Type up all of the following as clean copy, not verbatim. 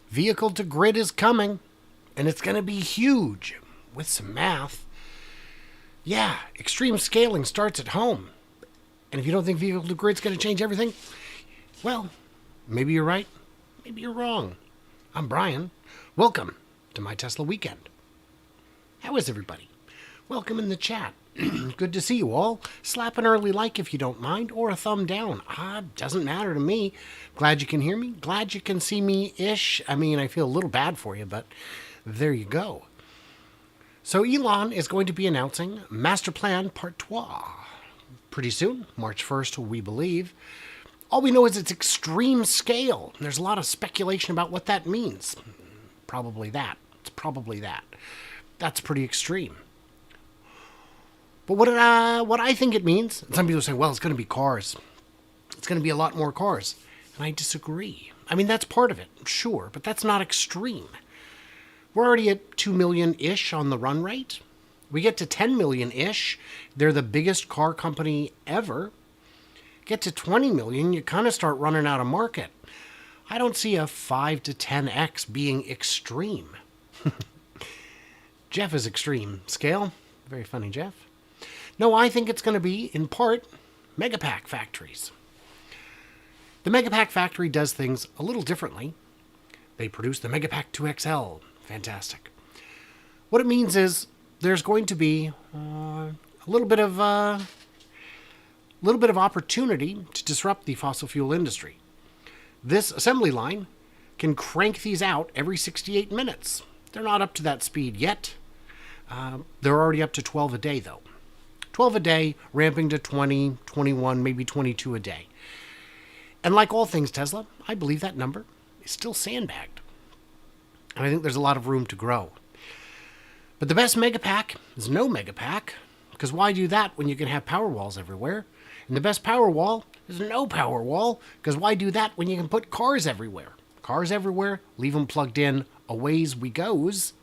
Vehicle to grid is coming, and it's going to be huge. With some math, yeah, extreme scaling starts at home. And if you don't think vehicle to grid is going to change everything, well, maybe you're right, maybe you're wrong. I'm Brian. Welcome to my Tesla weekend. How is everybody? Welcome in the chat. Good to see you all. Slap an early like if you don't mind, or a thumb down. Doesn't matter to me. Glad you can hear me. Glad you can see me-ish. I mean, I feel a little bad for you, but there you go. So Elon is going to be announcing Master Plan Part 2 pretty soon, March 1st, we believe. All we know is it's extreme scale. There's a lot of speculation about what that means. Probably that. It's probably that. That's pretty extreme. But what I think it means, and some people say, well, it's going to be cars. It's going to be a lot more cars. And I disagree. I mean, that's part of it, sure, but that's not extreme. We're already at 2 million-ish on the run rate. We get to 10 million-ish. They're the biggest car company ever. Get to 20 million, you kind of start running out of market. I don't see a 5 to 10x being extreme. Jeff is extreme. Scale? Very funny, Jeff. No, I think it's going to be, in part, Megapack factories. The Megapack factory does things a little differently. They produce the Megapack 2XL. Fantastic. What it means is there's going to be a little bit of opportunity to disrupt the fossil fuel industry. This assembly line can crank these out every 68 minutes. They're not up to that speed yet. They're already up to 12 a day, though. 12 a day, ramping to 20, 21, maybe 22 a day. And like all things Tesla, I believe that number is still sandbagged. And I think there's a lot of room to grow. But the best Megapack is no Megapack, because why do that when you can have power walls everywhere? And the best power wall is no power wall, because why do that when you can put cars everywhere? Cars everywhere, leave them plugged in, aways we goes.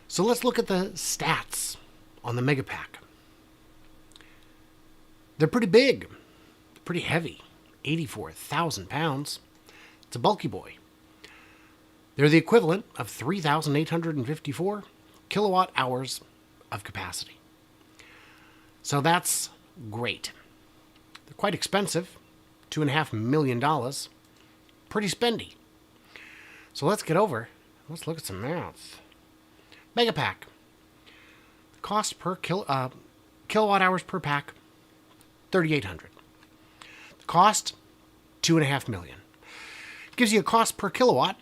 So let's look at the stats on the Megapack. They're pretty big, pretty heavy, 84,000 pounds. It's a bulky boy. They're the equivalent of 3,854 kilowatt hours of capacity. So that's great. They're quite expensive, $2.5 million. Pretty spendy. So let's get over. Let's look at some math. Megapack. Cost per kilowatt hours per pack, 3,800. The cost, $2.5 million. Gives you a cost per kilowatt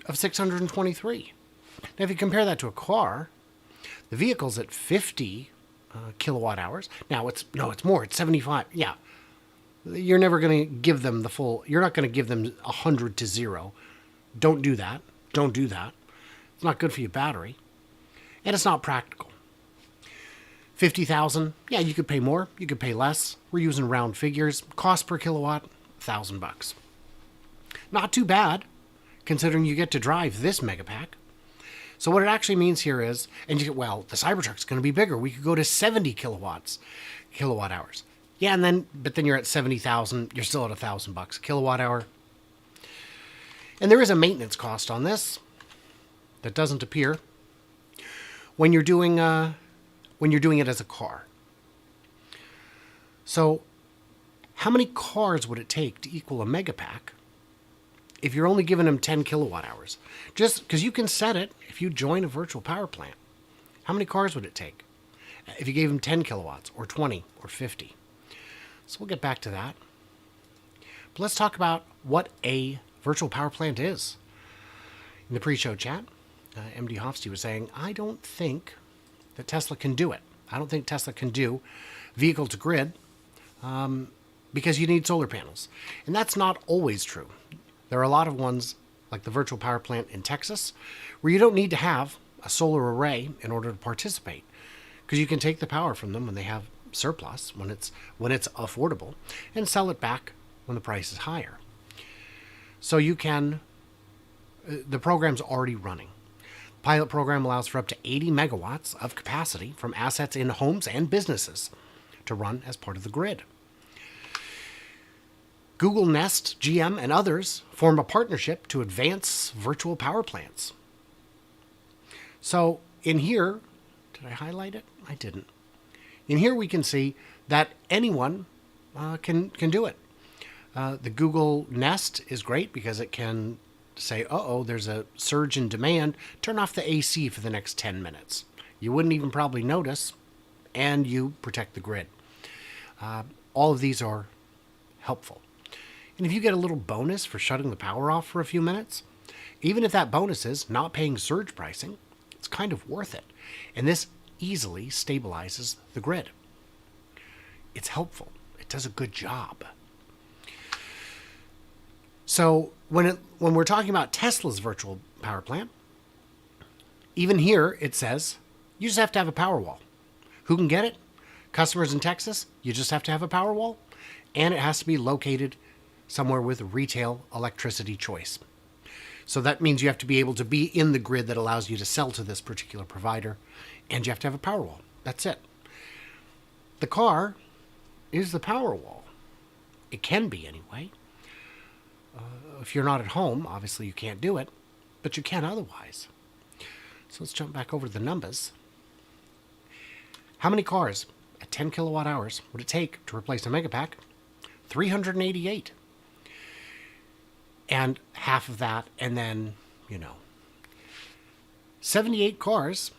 of 623. Now, if you compare that to a car, the vehicle's at 50 kilowatt hours. Now, it's more. It's 75. Yeah. You're never going to give them the full. You're not going to give them 100 to 0. Don't do that. Don't do that. It's not good for your battery. And it's not practical. 50,000, yeah, you could pay more, you could pay less. We're using round figures. Cost per kilowatt, $1,000. Not too bad, considering you get to drive this Megapack. So what it actually means here is, and you get, well, the Cybertruck's going to be bigger. We could go to 70 kilowatt hours. Yeah, but then you're at 70,000. You're still at $1,000 a kilowatt hour. And there is a maintenance cost on this that doesn't appear when you're doing it as a car. So how many cars would it take to equal a Megapack if you're only giving them 10 kilowatt hours? Just because you can set it if you join a virtual power plant. How many cars would it take if you gave them 10 kilowatts or 20 or 50? So we'll get back to that. But let's talk about what a virtual power plant is. In the pre-show chat, MD Hofsty was saying, I don't think that Tesla can do it. I don't think Tesla can do vehicle to grid because you need solar panels. And that's not always true. There are a lot of ones, like the virtual power plant in Texas, where you don't need to have a solar array in order to participate, because you can take the power from them when they have surplus, when it's affordable, and sell it back when the price is higher. So you can, the program's already running. Pilot program allows for up to 80 megawatts of capacity from assets in homes and businesses to run as part of the grid. Google Nest, GM, and others form a partnership to advance virtual power plants. So in here, did I highlight it? I didn't. In here we can see that anyone can do it. The Google Nest is great because it can say, uh-oh, there's a surge in demand. Turn off the AC for the next 10 minutes. You wouldn't even probably notice, and you protect the grid. All of these are helpful. And if you get a little bonus for shutting the power off for a few minutes, even if that bonus is not paying surge pricing, it's kind of worth it. And this easily stabilizes the grid. It's helpful. It does a good job. So when we're talking about Tesla's virtual power plant, even here it says you just have to have a power wall. Who can get it? Customers in Texas, you just have to have a power wall, and it has to be located somewhere with retail electricity choice. So that means you have to be able to be in the grid that allows you to sell to this particular provider, and you have to have a power wall. That's it. The car is the power wall. It can be anyway. If you're not at home, obviously you can't do it, but you can otherwise. So let's jump back over to the numbers. How many cars at 10 kilowatt hours would it take to replace a Megapack? 388. And half of that, and then, 78 cars.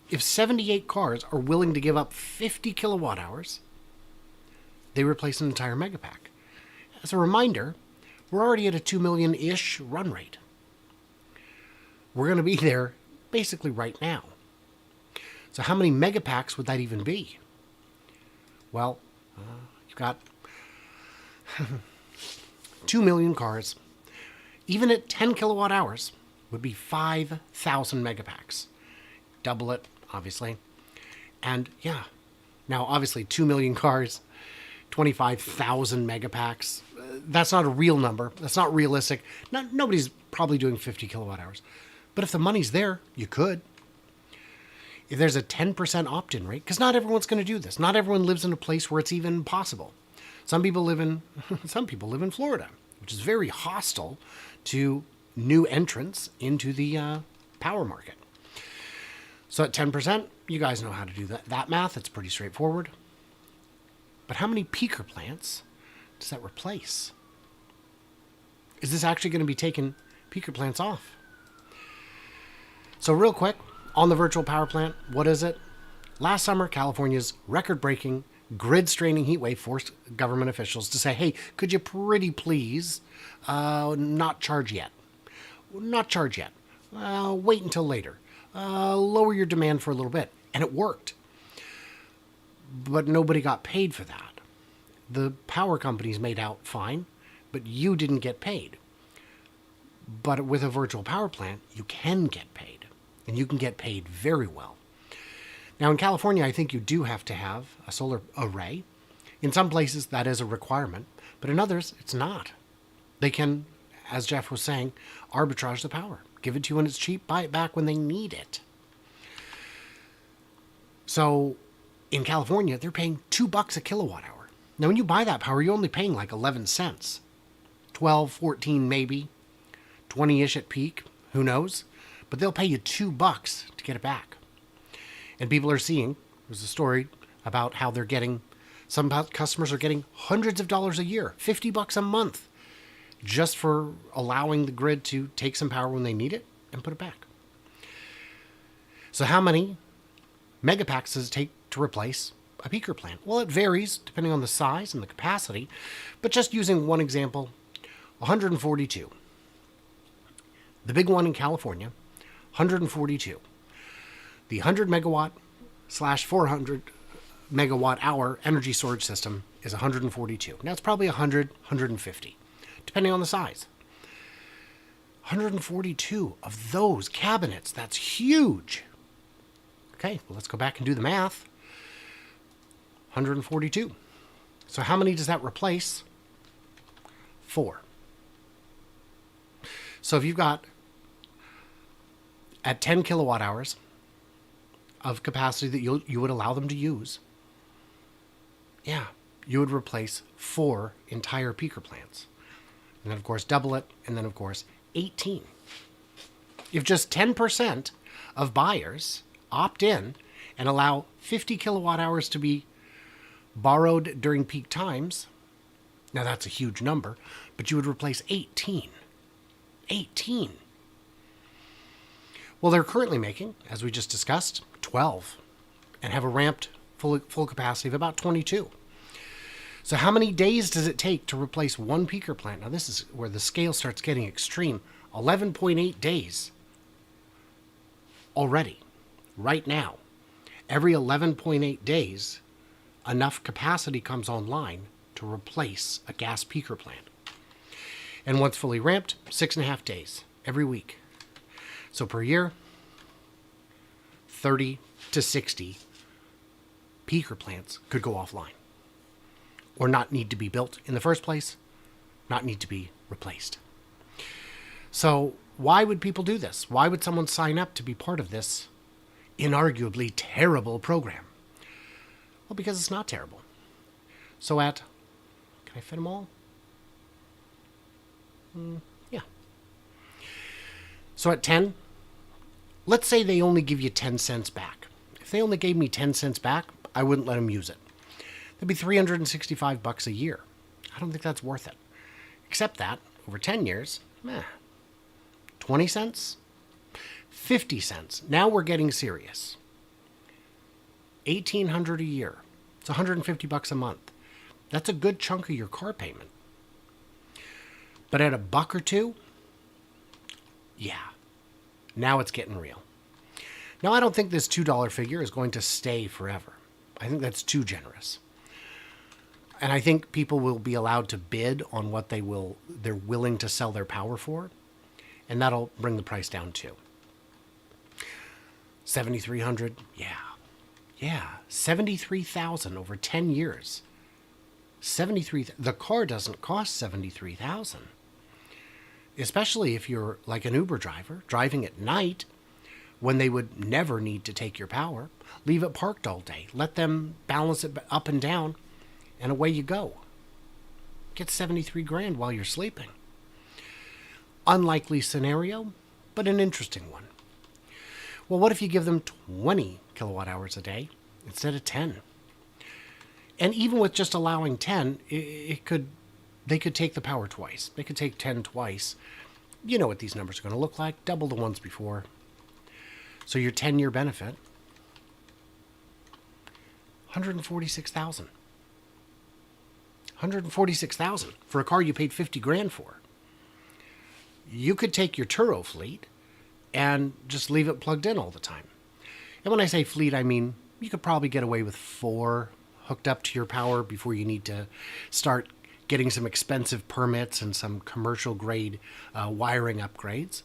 If 78 cars are willing to give up 50 kilowatt hours, they replace an entire Megapack. As a reminder, we're already at a 2 million-ish run rate. We're going to be there basically right now. So how many Megapacks would that even be? Well, you've got 2 million cars. Even at 10 kilowatt hours would be 5,000 Megapacks. Double it, obviously. And yeah, now obviously 2 million cars, 25,000 Megapacks. That's not a real number. That's not realistic. Nobody's probably doing 50 kilowatt hours. But if the money's there, you could. If there's a 10% opt-in rate, because not everyone's going to do this. Not everyone lives in a place where it's even possible. Some people live in Florida, which is very hostile to new entrants into the power market. So at 10%, you guys know how to do that math. It's pretty straightforward. But how many peaker plants does that replace? Is this actually going to be taking peaker plants off? So real quick, on the virtual power plant, what is it? Last summer, California's record-breaking, grid-straining heat wave forced government officials to say, hey, could you pretty please not charge yet? Not charge yet. Wait until later. Lower your demand for a little bit. And it worked. But nobody got paid for that. The power companies made out fine, but you didn't get paid. But with a virtual power plant, you can get paid. And you can get paid very well. Now in California, I think you do have to have a solar array. In some places, that is a requirement. But in others, it's not. They can, as Jeff was saying, arbitrage the power. Give it to you when it's cheap, buy it back when they need it. So in California, they're paying $2 a kilowatt hour. Now, when you buy that power, you're only paying like 11 cents. 12, 14 maybe. 20-ish at peak. Who knows? But they'll pay you $2 to get it back. And people are seeing, there's a story about how they're getting, some customers are getting hundreds of dollars a year, $50 a month, just for allowing the grid to take some power when they need it and put it back. So how many Megapacks does it take to replace a peaker plant? Well, it varies depending on the size and the capacity, but just using one example, 142. The big one in California, 142. The 100 megawatt / 400 megawatt hour energy storage system is 142. Now it's probably 100, 150, depending on the size. 142 of those cabinets. That's huge. Okay, well, let's go back and do the math. 142. So how many does that replace? 4. So if you've got at 10 kilowatt hours of capacity that you would allow them to use, yeah, you would replace 4 entire peaker plants. And then, of course, double it, and then, of course, 18. If just 10% of buyers opt in and allow 50 kilowatt hours to be borrowed during peak times, now that's a huge number, but you would replace 18. 18. Well, they're currently making, as we just discussed, 12, and have a ramped full capacity of about 22. So how many days does it take to replace one peaker plant? Now this is where the scale starts getting extreme. 11.8 days already, right now. Every 11.8 days, enough capacity comes online to replace a gas peaker plant. And once fully ramped, 6.5 days every week. So per year, 30 to 60 peaker plants could go offline, or not need to be built in the first place, not need to be replaced. So why would people do this? Why would someone sign up to be part of this inarguably terrible program? Well, because it's not terrible. So can I fit them all? Yeah. So at 10, let's say they only give you 10 cents back. If they only gave me 10 cents back, I wouldn't let them use it. That'd be $365 a year. I don't think that's worth it. Except that, over 10 years, 20 cents? 50 cents. Now we're getting serious. $1,800 a year. It's $150 a month. That's a good chunk of your car payment. But at $1 or $2, yeah, now it's getting real. Now, I don't think this $2 figure is going to stay forever. I think that's too generous. And I think people will be allowed to bid on what they're willing to sell their power for, and that'll bring the price down too. $7,300, yeah, $73,000 over 10 years. The car doesn't cost $73,000. Especially if you're like an Uber driver driving at night, when they would never need to take your power. Leave it parked all day. Let them balance it up and down, and away you go. Get 73 grand while you're sleeping. Unlikely scenario, but an interesting one. Well, what if you give them 20 kilowatt hours a day instead of 10? And even with just allowing 10, they could take the power twice. They could take 10 twice. You know what these numbers are going to look like. Double the ones before. So your 10-year benefit, $146,000. $146,000 for a car you paid 50 grand for. You could take your Turo fleet and just leave it plugged in all the time. And when I say fleet, I mean you could probably get away with 4 hooked up to your power before you need to start getting some expensive permits and some commercial grade wiring upgrades.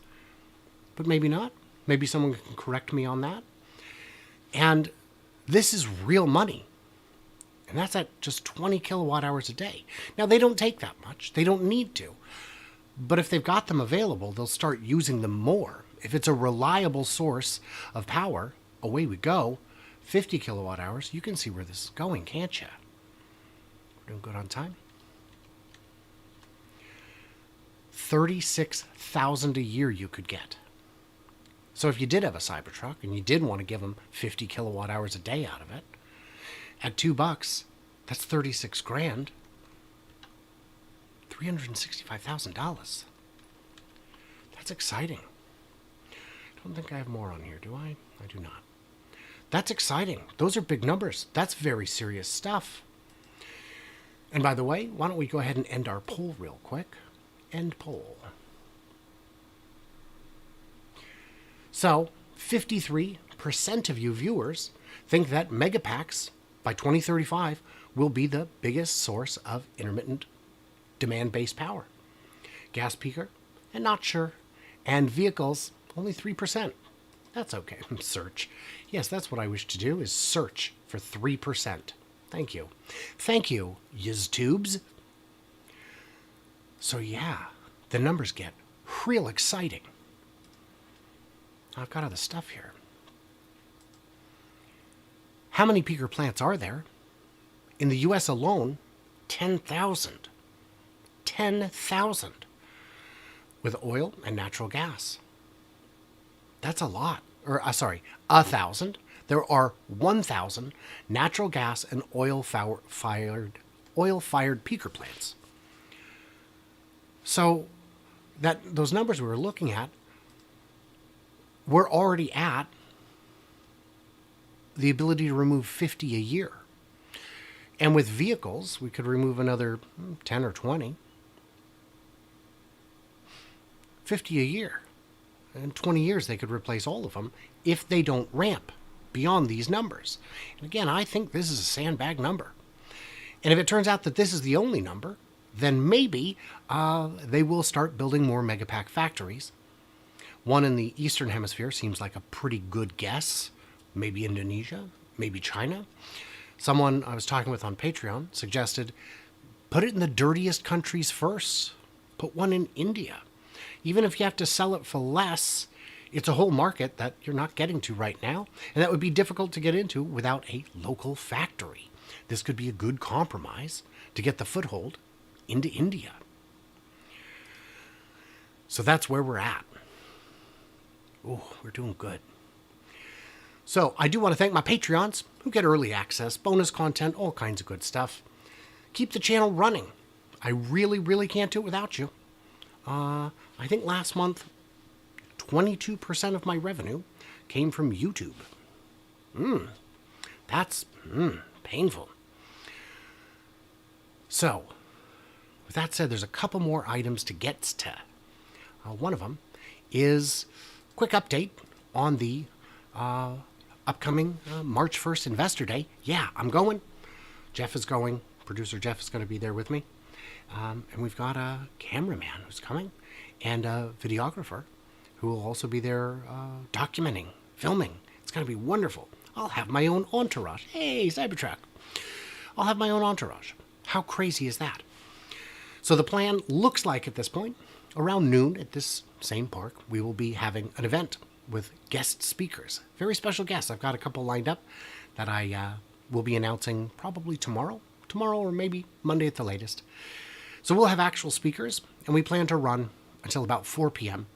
But maybe not. Maybe someone can correct me on that. And this is real money. And that's at just 20 kilowatt hours a day. Now, they don't take that much. They don't need to. But if they've got them available, they'll start using them more. If it's a reliable source of power, away we go. 50 kilowatt hours, you can see where this is going, can't you? We're doing good on time. $36,000 a year you could get. So if you did have a Cybertruck and you did want to give them 50 kilowatt hours a day out of it, at $2, that's 36 grand. $365,000. That's exciting. I don't think I have more on here, do I? I do not. That's exciting. Those are big numbers. That's very serious stuff. And by the way, why don't we go ahead and end our poll real quick? End poll. So, 53% of you viewers think that Megapacks by 2035 will be the biggest source of intermittent demand-based power. Gas peaker, and not sure. And vehicles, only 3%. That's okay. Search. Yes, that's what I wish to do, is search for 3%. Thank you. Thank you, YizTubes. So yeah, the numbers get real exciting. I've got other stuff here. How many peaker plants are there? In the U.S. alone, 10,000. 10,000 with oil and natural gas. That's a lot. Or, sorry, 1,000. There are 1,000 natural gas and oil-fired peaker plants. So those numbers we were looking at, we're already at the ability to remove 50 a year. And with vehicles, we could remove another 10 or 20. 50 a year. In 20 years, they could replace all of them if they don't ramp beyond these numbers. And again, I think this is a sandbag number. And if it turns out that this is the only number, then maybe they will start building more Megapack factories. One in the Eastern Hemisphere seems like a pretty good guess. Maybe Indonesia, maybe China. Someone I was talking with on Patreon suggested put it in the dirtiest countries first. Put one in India. Even if you have to sell it for less, it's a whole market that you're not getting to right now, and that would be difficult to get into without a local factory. This could be a good compromise to get the foothold into India. So that's where we're at. Oh, we're doing good. So I do want to thank my Patreons who get early access, bonus content, all kinds of good stuff. Keep the channel running. I really, really can't do it without you. I think last month, 22% of my revenue came from YouTube. That's painful. So, with that said, there's a couple more items to get to. One of them is a quick update on the upcoming March 1st Investor Day. Yeah, I'm going. Jeff is going. Producer Jeff is going to be there with me. And we've got a cameraman who's coming and a videographer who will also be there documenting, filming. It's going to be wonderful. I'll have my own entourage. Hey, Cybertruck. I'll have my own entourage. How crazy is that? So the plan looks like at this point, around noon at this same park, we will be having an event with guest speakers. Very special guests. I've got a couple lined up that I will be announcing probably tomorrow or maybe Monday at the latest. So we'll have actual speakers, and we plan to run until about 4 p.m.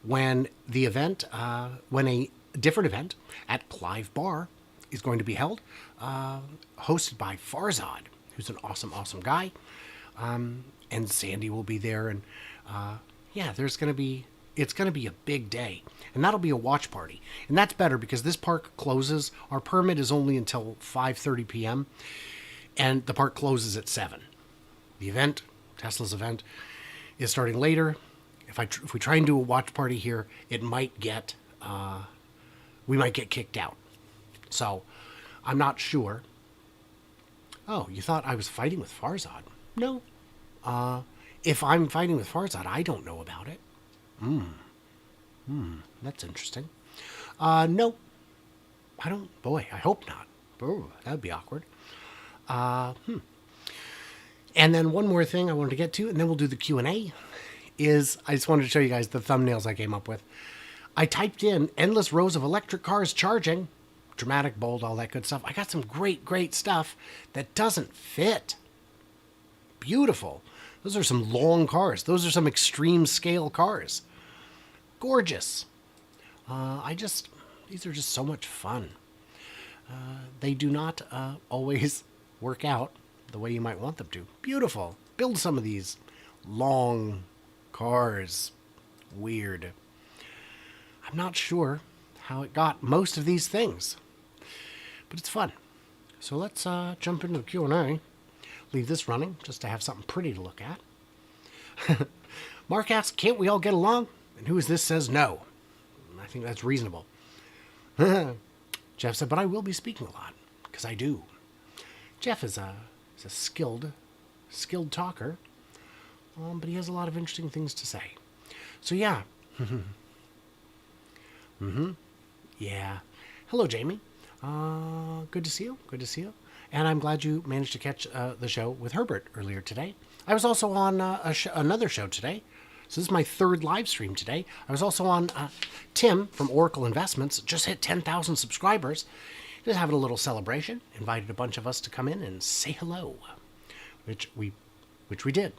when the event, when a different event at Clive Bar is going to be held, hosted by Farzad, who's an awesome, awesome guy. And Sandy will be there, and it's going to be a big day, and that'll be a watch party. And that's better because this park closes. Our permit is only until 5:30 p.m., and the park closes at 7. The event, Tesla's event, is starting later. If we try and do a watch party here, we might get kicked out. So I'm not sure. Oh, you thought I was fighting with Farzad? No. If I'm fighting with Farzad, I don't know about it. That's interesting. No. I don't. Boy, I hope not. Oh, that'd be awkward. And then one more thing I wanted to get to, and then we'll do the Q&A, is I just wanted to show you guys the thumbnails I came up with. I typed in endless rows of electric cars charging, dramatic, bold, all that good stuff. I got some great, great stuff that doesn't fit. Beautiful. Those are some long cars. Those are some extreme scale cars. Gorgeous. These are just so much fun. They do not always work out the way you might want them to. Beautiful. Build some of these long cars. Weird. I'm not sure how it got most of these things, but it's fun. So let's jump into the Q&A. Leave this running just to have something pretty to look at. Mark asks, can't we all get along? And who is this says no? I think that's reasonable. Jeff said, but I will be speaking a lot, because I do. Jeff is a skilled talker, but he has a lot of interesting things to say. So yeah. Yeah. Hello, Jamie. Good to see you. Good to see you. And I'm glad you managed to catch the show with Herbert earlier today. I was also on another show today. So this is my third live stream today. I was also on Tim from Oracle Investments. Just hit 10,000 subscribers. Just having a little celebration. Invited a bunch of us to come in and say hello, which we did.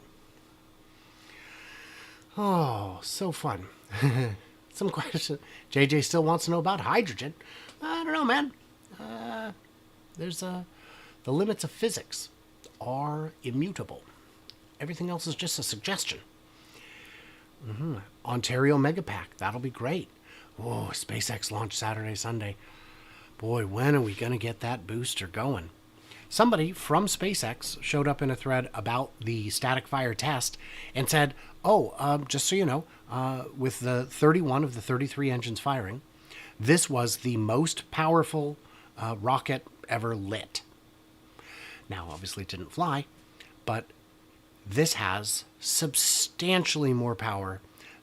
Oh, so fun. Some question. JJ still wants to know about hydrogen. I don't know, man. There's the limits of physics are immutable. Everything else is just a suggestion. Ontario Megapack. That'll be great. Oh, SpaceX launch Saturday, Sunday. Boy, when are we going to get that booster going? Somebody from SpaceX showed up in a thread about the static fire test and said, just so you know, with the 31 of the 33 engines firing, this was the most powerful rocket ever lit. Now, obviously it didn't fly, but this has substantially more power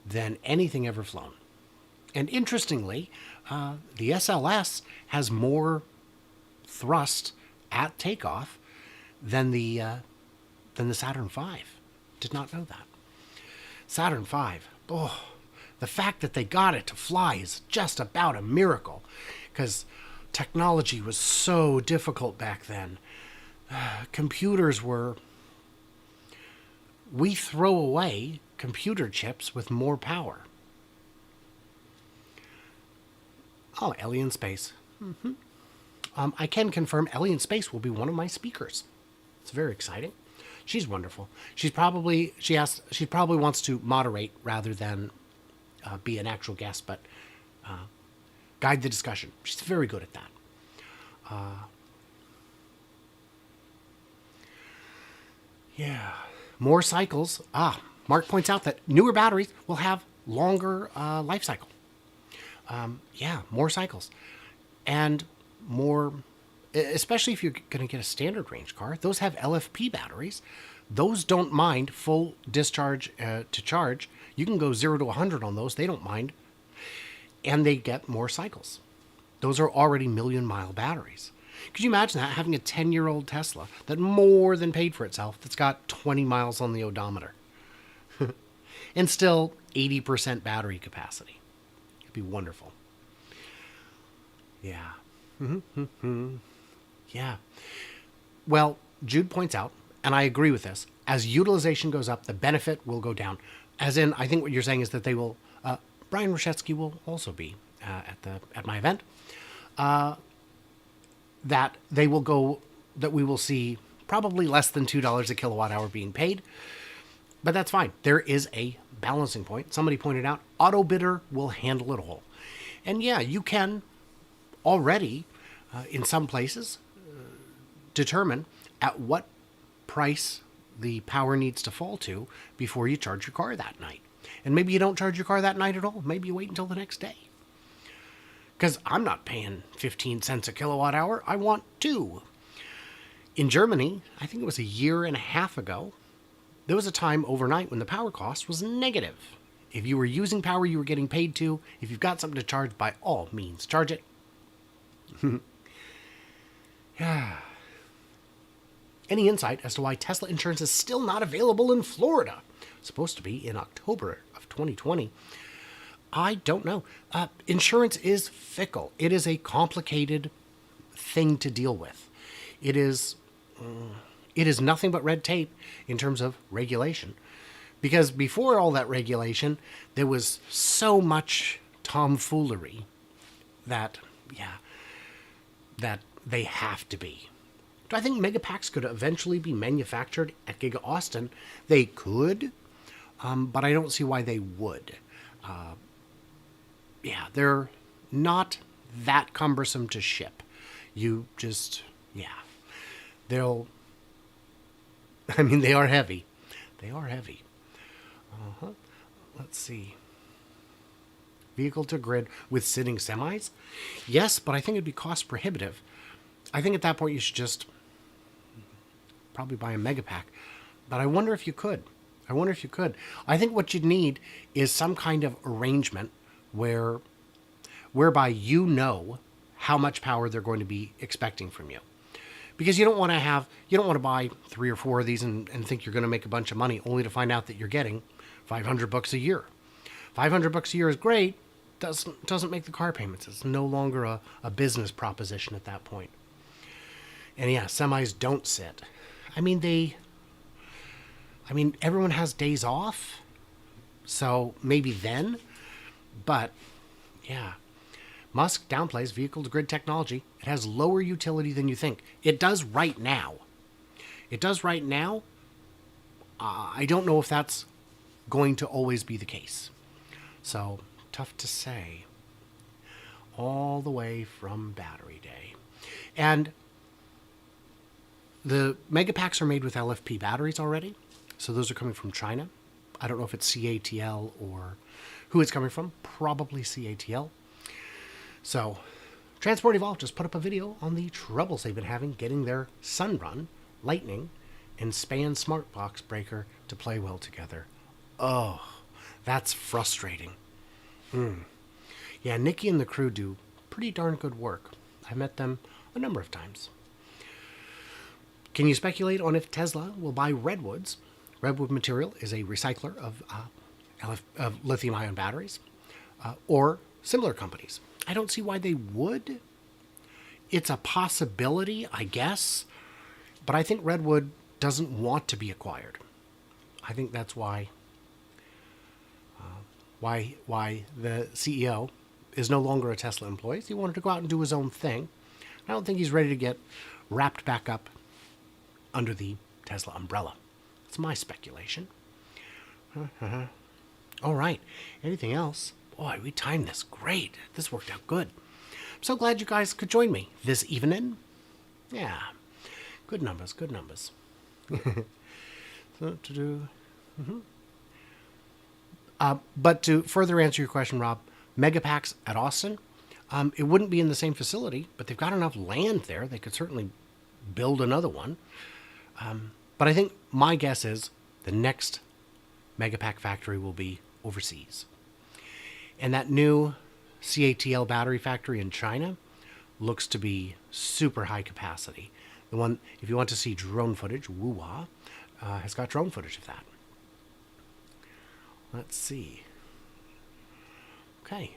than anything ever flown. And interestingly, the SLS has more thrust at takeoff than the Saturn V. Did not know that. Saturn V. Oh, the fact that they got it to fly is just about a miracle, because technology was so difficult back then. Computers were... We throw away computer chips with more power. Oh, Ellie in Space. I can confirm Ellie in Space will be one of my speakers. It's very exciting. She's wonderful. She probably wants to moderate rather than be an actual guest, but guide the discussion. She's very good at that. Yeah. More cycles. Mark points out that newer batteries will have longer life cycle. More cycles. And more, especially if you're going to get a standard range car, those have LFP batteries. Those don't mind full discharge to charge. You can go 0 to 100 on those. They don't mind. And they get more cycles. Those are already million-mile batteries. Could you imagine that, having a 10-year-old Tesla that more than paid for itself, that's got 20 miles on the odometer, and still 80% battery capacity? It'd be wonderful. Yeah. Yeah. Well, Jude points out, and I agree with this, as utilization goes up, the benefit will go down. As in, I think what you're saying is that they will... Brian Roshetsky will also be at my event. That we will see probably less than $2 a kilowatt hour being paid. But that's fine. There is a balancing point. Somebody pointed out, AutoBidder will handle it all. And yeah, you can already, in some places, determine at what price the power needs to fall to before you charge your car that night. And maybe you don't charge your car that night at all. Maybe you wait until the next day. Because I'm not paying 15 cents a kilowatt hour. I want 2. In Germany, I think it was a year and a half ago, there was a time overnight when the power cost was negative. If you were using power you were getting paid to, if you've got something to charge, by all means, charge it. Yeah. Any insight as to why Tesla insurance is still not available in Florida? It's supposed to be in October of 2020. I don't know. Insurance is fickle. It is a complicated thing to deal with. It is nothing but red tape in terms of regulation. Because before all that regulation, there was so much tomfoolery that they have to be. Do I think Megapacks could eventually be manufactured at Giga Austin? They could, but I don't see why they would. They're not that cumbersome to ship. You just, they are heavy. They are heavy. Let's see. Vehicle to grid with sitting semis? Yes, but I think it'd be cost prohibitive. I think at that point you should just probably buy a Megapack. But I wonder if you could. I think what you'd need is some kind of arrangement whereby you know how much power they're going to be expecting from you. Because you don't want to buy 3 or 4 of these and think you're going to make a bunch of money only to find out that you're getting $500 a year. $500 a year is great. Doesn't make the car payments. It's no longer a business proposition at that point. And yeah, semis don't sit. I mean, they I mean, everyone has days off, so maybe then. But, yeah. Musk downplays vehicle-to-grid technology. It has lower utility than you think. It does right now. It does right now. I don't know if that's going to always be the case. So, tough to say. All the way from Battery Day. And the Megapacks are made with LFP batteries already. So those are coming from China. I don't know if it's CATL or who it's coming from. Probably CATL. So, Transport Evolved just put up a video on the troubles they've been having getting their Sunrun, Lightning, and Span Smart Box Breaker to play well together. Oh, that's frustrating. Yeah, Nikki and the crew do pretty darn good work. I've met them a number of times. Can you speculate on if Tesla will buy Redwoods? Redwood Material is a recycler of lithium-ion batteries, or similar companies. I don't see why they would. It's a possibility, I guess, but I think Redwood doesn't want to be acquired. I think that's why the CEO is no longer a Tesla employee. He wanted to go out and do his own thing. I don't think he's ready to get wrapped back up under the Tesla umbrella. That's my speculation. All right. Anything else? Boy, we timed this great. This worked out good. I'm so glad you guys could join me this evening. Yeah. Good numbers, good numbers. But to further answer your question, Rob, Megapacks at Austin, it wouldn't be in the same facility, but they've got enough land there. They could certainly build another one. But I think my guess is the next Megapack factory will be overseas. And that new CATL battery factory in China looks to be super high capacity. The one, if you want to see drone footage, Wuwa has got drone footage of that. Let's see. Okay.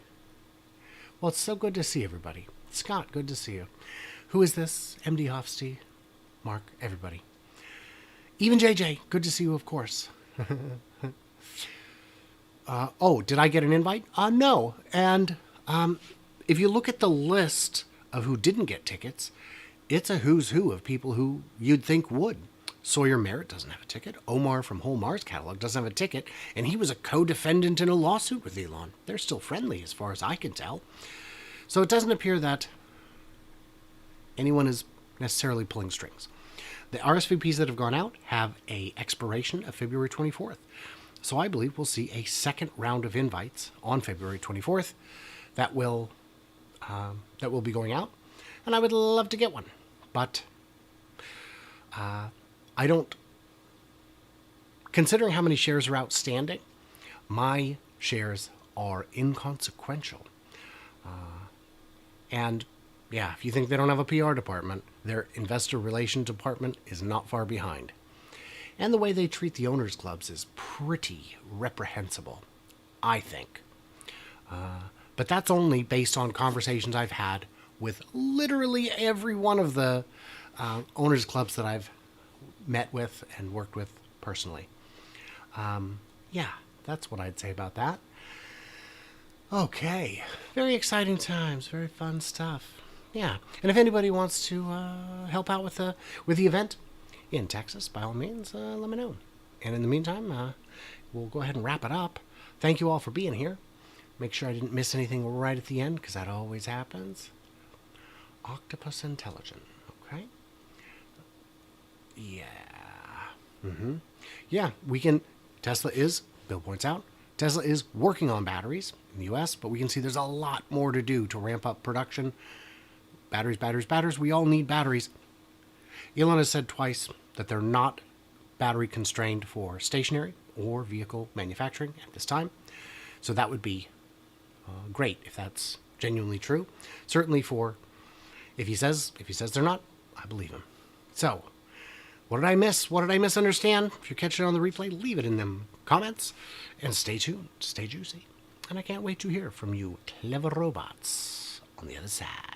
Well, it's so good to see everybody. Scott, good to see you. Who is this? MD Hofsty, Mark, everybody. Even JJ, good to see you, of course. Oh, did I get an invite? No. And if you look at the list of who didn't get tickets, it's a who's who of people who you'd think would. Sawyer Merritt doesn't have a ticket. Omar from Whole Mars Catalog doesn't have a ticket. And he was a co-defendant in a lawsuit with Elon. They're still friendly as far as I can tell. So it doesn't appear that anyone is necessarily pulling strings. The RSVPs that have gone out have a expiration of February 24th. So I believe we'll see a second round of invites on February 24th that will be going out. And I would love to get one. But I don't, considering how many shares are outstanding, my shares are inconsequential. And yeah, if you think they don't have a PR department, their investor relations department is not far behind. And the way they treat the owners' clubs is pretty reprehensible, I think. But that's only based on conversations I've had with literally every one of the owners' clubs that I've met with and worked with personally. Yeah, that's what I'd say about that. Okay, very exciting times, very fun stuff. Yeah, and if anybody wants to help out with the event in Texas, by all means, let me know. And in the meantime, we'll go ahead and wrap it up. Thank you all for being here. Make sure I didn't miss anything right at the end, because that always happens. Octopus Intelligent, okay? Yeah. Yeah, we can, Tesla is, Bill points out, Tesla is working on batteries in the US, but we can see there's a lot more to do to ramp up production. Batteries, batteries, batteries. We all need batteries. Elon has said twice that they're not battery constrained for stationary or vehicle manufacturing at this time. So that would be great if that's genuinely true. Certainly for, if he says they're not, I believe him. So, what did I miss? What did I misunderstand? If you're catching it on the replay, leave it in them comments. And stay tuned. Stay juicy. And I can't wait to hear from you clever robots on the other side.